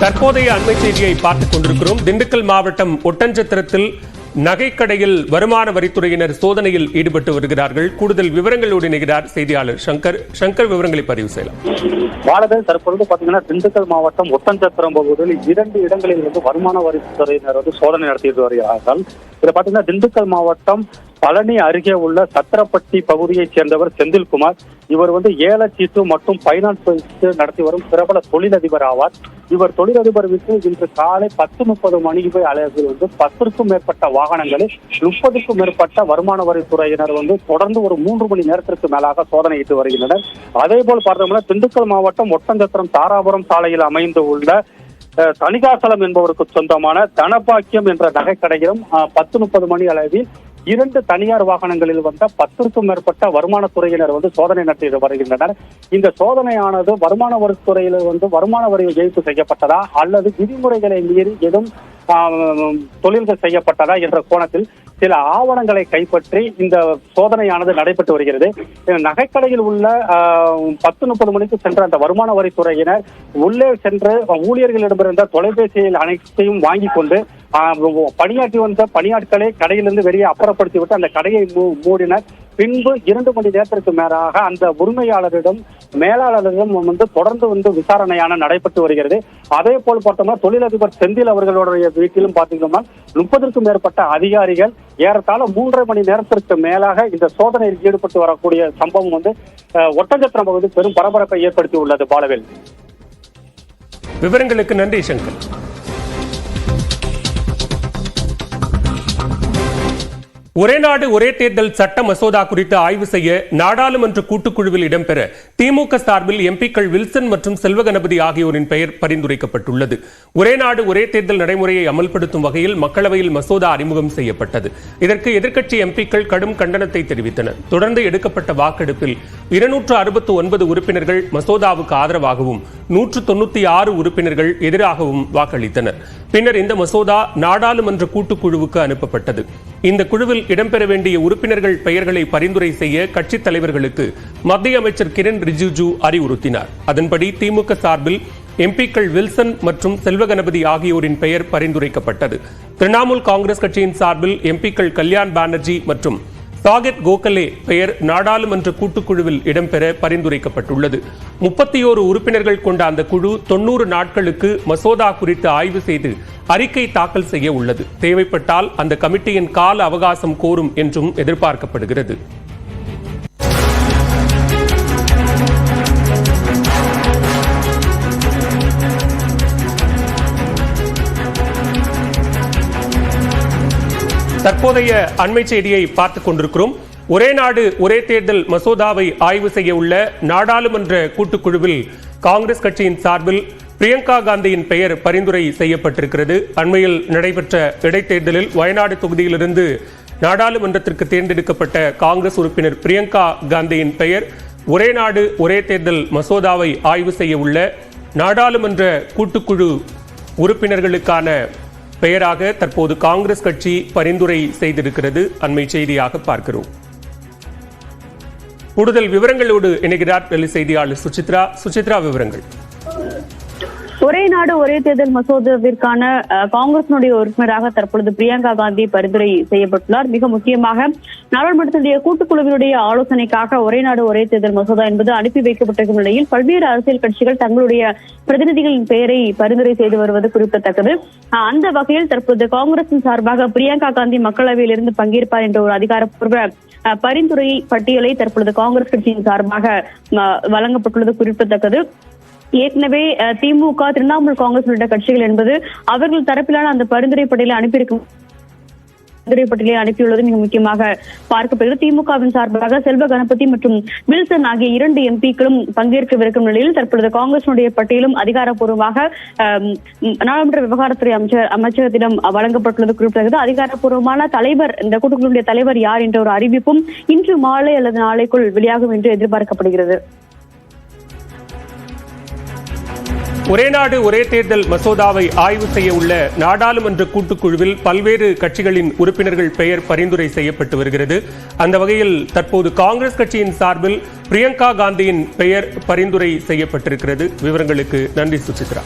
தற்போதைய அண்மை செய்தியை பார்த்துக் கொண்டிருக்கிறோம். திண்டுக்கல் மாவட்டம் ஒட்டன்சத்திரத்தில் நகைக்கடையில் வருமான வரித்துறையினர் சோதனையில் ஈடுபட்டு வருகிறார்கள். கூடுதல் விவரங்களோடு இணைகிறார் செய்தியாளர் சங்கர். விவரங்களை பதிவு செய்யலாம். பாலதன் தற்பொழுது பாத்தீங்கன்னா திண்டுக்கல் மாவட்டம் ஒட்டன்சத்திரம் பகுதியில் 2 இடங்களில் வருமான வரித்துறையினர் சோதனை நடத்திட்டு வருகிறார்கள். இதுல பாத்தீங்கன்னா திண்டுக்கல் மாவட்டம் பழனி அருகே உள்ள சத்திரப்பட்டி பகுதியைச் சேர்ந்தவர் செந்தில்குமார். இவர் ஏலச்சீட்டு மற்றும் பைனான்ஸ் நடத்தி வரும் பிரபல தொழிலதிபர் ஆவார். இவர் தொழிலதிபர் வீட்டில் இன்று காலை 10:30 மணி அளவில் 10க்கும் மேற்பட்ட வாகனங்களில் 30க்கும் மேற்பட்ட வருமான வரித்துறையினர் தொடர்ந்து ஒரு 3 மணி நேரத்திற்கு மேலாக சோதனையிட்டு வருகின்றனர். அதே போல் பார்த்தோம்னா திண்டுக்கல் மாவட்டம் ஒட்டன்சத்திரம் தாராபுரம் சாலையில் அமைந்து உள்ள தணிகாசலம் என்பவருக்கு சொந்தமான தனபாக்கியம் என்ற நகைக்கடையிலும் 10:30 மணி அளவில் 2 தனியார் வாகனங்களில் 10க்கும் மேற்பட்ட வருமானத்துறையினர் சோதனை நடத்தி வருகின்றனர். இந்த சோதனையானது வருமான வரித்துறையில் வருமான வரி ஏய்ப்பு செய்யப்பட்டதா அல்லது விதிமுறைகளை மீறி ஏதும் தொழில்கள் செய்யப்பட்டதா என்ற கோணத்தில் சில ஆவணங்களை கைப்பற்றி இந்த சோதனையானது நடைபெற்று வருகிறது. நகைக்கடையில் உள்ள 10:30 மணிக்கு சென்ற அந்த வருமான வரித்துறையினர் உள்ளே சென்று ஊழியர்களிடமிருந்த தொலைபேசியில் அனைத்தையும் வாங்கி கொண்டு பணியாற்றி வந்த பணியாட்களை கடையிலிருந்து வெளியே அப்புறப்படுத்திவிட்டு அந்த கடையை மூடினர். பின்பு 2 மணி நேரத்திற்கு மேலாக அந்த உரிமையாளரிடம் மேலாளரிடம் தொடர்ந்து விசாரணையான நடைபெற்று வருகிறது. அதே போல் பார்த்தோம்னா தொழிலதிபர் செந்தில் அவர்களுடைய வீட்டிலும் பார்த்தீங்கன்னா 30க்கும் மேற்பட்ட அதிகாரிகள் ஏறத்தாழ 3.5 மணி நேரத்திற்கு மேலாக இந்த சோதனையில் ஈடுபட்டு வரக்கூடிய சம்பவம் ஒட்டன்சத்திரம் பகுதி பெரும் பரபரப்பை ஏற்படுத்தி உள்ளது. பாலவேல், விவரங்களுக்கு நன்றி சங்கர். ஒரே நாடு ஒரே தேர்தல் சட்ட மசோதா குறித்து ஆய்வு செய்ய நாடாளுமன்ற கூட்டுக்குழுவில் இடம்பெற திமுக சார்பில் எம்பிக்கள் வில்சன் மற்றும் செல்வகணபதி ஆகியோரின் பெயர் பரிந்துரைக்கப்பட்டுள்ளது. ஒரே நாடு ஒரே தேர்தல் நடைமுறையை அமல்படுத்தும் வகையில் மக்களவையில் மசோதா அறிமுகம் செய்யப்பட்டது. இதற்கு எதிர்க்கட்சி எம்பிக்கள் கடும் கண்டனத்தை தெரிவித்தனர். தொடர்ந்து எடுக்கப்பட்ட வாக்கெடுப்பில் 269 உறுப்பினர்கள் மசோதாவுக்கு ஆதரவாகவும் 196 உறுப்பினர்கள் எதிராகவும் வாக்களித்தனர். பின்னர் இந்த மசோதா நாடாளுமன்ற கூட்டுக்குழுவுக்கு அனுப்பப்பட்டது. இந்த குழுவில் இடம்பெற வேண்டிய உறுப்பினர்கள் பெயர்களை பரிந்துரை செய்ய கட்சித் தலைவர்களுக்கு மத்திய அமைச்சர் கிரண் ரிஜிஜு அறிவுறுத்தினார். அதன்படி திமுக சார்பில் எம்பிக்கள் வில்சன் மற்றும் செல்வகணபதி ஆகியோரின் பெயர் பரிந்துரைக்கப்பட்டது. திரிணாமுல் காங்கிரஸ் கட்சியின் சார்பில் எம்பிக்கள் கல்யாண் பானர்ஜி மற்றும் சாகெத் கோகலே பெயர் நாடாளுமன்ற கூட்டுக்குழுவில் இடம்பெற பரிந்துரைக்கப்பட்டுள்ளது. 31 உறுப்பினர்கள் கொண்ட அந்த குழு 90 நாட்களுக்கு மசோதா குறித்து ஆய்வு செய்து அறிக்கை தாக்கல் செய்ய உள்ளது. தேவைப்பட்டால் அந்த கமிட்டியின் கால அவகாசம் கோரும் என்றும் எதிர்பார்க்கப்படுகிறது. தற்போதைய அண்மை செய்தியை பார்த்துக் கொண்டிருக்கிறோம். ஒரே நாடு ஒரே தேர்தல் மசோதாவை ஆய்வு செய்ய உள்ள நாடாளுமன்ற கூட்டுக்குழுவில் காங்கிரஸ் கட்சியின் சார்பில் பிரியங்கா காந்தியின் பெயர் பரிந்துரை செய்யப்பட்டிருக்கிறது. அண்மையில் நடைபெற்ற இடைத்தேர்தலில் வயநாடு தொகுதியிலிருந்து நாடாளுமன்றத்திற்கு தேர்ந்தெடுக்கப்பட்ட காங்கிரஸ் உறுப்பினர் பிரியங்கா காந்தியின் பெயர் ஒரே நாடு ஒரே தேர்தல் மசோதாவை ஆய்வு செய்ய உள்ள நாடாளுமன்ற கூட்டுக்குழு உறுப்பினர்களுக்கான பெயராக தற்போது காங்கிரஸ் கட்சி பரிந்துரை செய்திருக்கிறது. அண்மை செய்தியாக பார்க்கிறோம். கூடுதல் விவரங்களோடு இணைகிறார் டெல்லி செய்தியாளர் சுசித்ரா. விவரங்கள். ஒரே நாடு ஒரே தேர்தல் மசோதாவிற்கான காங்கிரசினுடைய உறுப்பினராக தற்பொழுது பிரியங்கா காந்தி பரிந்துரை செய்யப்பட்டுள்ளார். மிக முக்கியமாக நாடாளுமன்றத்தினுடைய கூட்டுக்குழுவினுடைய ஆலோசனைக்காக ஒரே நாடு ஒரே தேர்தல் மசோதா என்பது அனுப்பி வைக்கப்பட்டிருக்கும் நிலையில் பல்வேறு அரசியல் கட்சிகள் தங்களுடைய பிரதிநிதிகளின் பெயரை பரிந்துரை செய்து வருவது குறிப்பிடத்தக்கது. அந்த வகையில் தற்போது காங்கிரசின் சார்பாக பிரியங்கா காந்தி மக்களவையில் இருந்து பங்கேற்பார் என்ற ஒரு அதிகாரப்பூர்வ பரிந்துரை பட்டியலை தற்பொழுது காங்கிரஸ் கட்சியின் சார்பாக வழங்கப்பட்டுள்ளது குறிப்பிடத்தக்கது. ஏற்கனவே திமுக திரிணாமுல் காங்கிரஸ் உள்ளிட்ட கட்சிகள் என்பது அவர்கள் தரப்பிலான அந்த பரிந்துரை பட்டியலை அனுப்பியுள்ளது மிக முக்கியமாக பார்க்கப்படுகிறது. திமுகவின் சார்பாக செல்வ கணபதி மற்றும் வில்சன் ஆகிய 2 எம்பிக்களும் பங்கேற்கவிருக்கும் நிலையில் தற்பொழுது காங்கிரசினுடைய பட்டியலும் அதிகாரப்பூர்வமாக நாடாளுமன்ற விவகாரத்துறை அமைச்சகத்திடம் வழங்கப்பட்டுள்ளது குறிப்பிட்டது. அதிகாரப்பூர்வமான தலைவர், இந்த கூட்டுக்குழுவுடைய தலைவர் யார் என்ற ஒரு அறிவிப்பும் இன்று மாலை அல்லது நாளைக்குள் வெளியாகும் என்று எதிர்பார்க்கப்படுகிறது. ஒரே நாடு ஒரே தேர்தல் மசோதாவை ஆய்வு செய்ய உள்ள நாடாளுமன்ற கூட்டுக்குழுவில் பல்வேறு கட்சிகளின் உறுப்பினர்கள் பெயர் பரிந்துரை செய்யப்பட்டு வருகிறது. அந்த வகையில் தற்போது காங்கிரஸ் கட்சியின் சார்பில் பிரியங்கா காந்தியின் பெயர் பரிந்துரை செய்யப்பட்டிருக்கிறது. விவரங்களுக்கு நன்றி சுசித்ரா.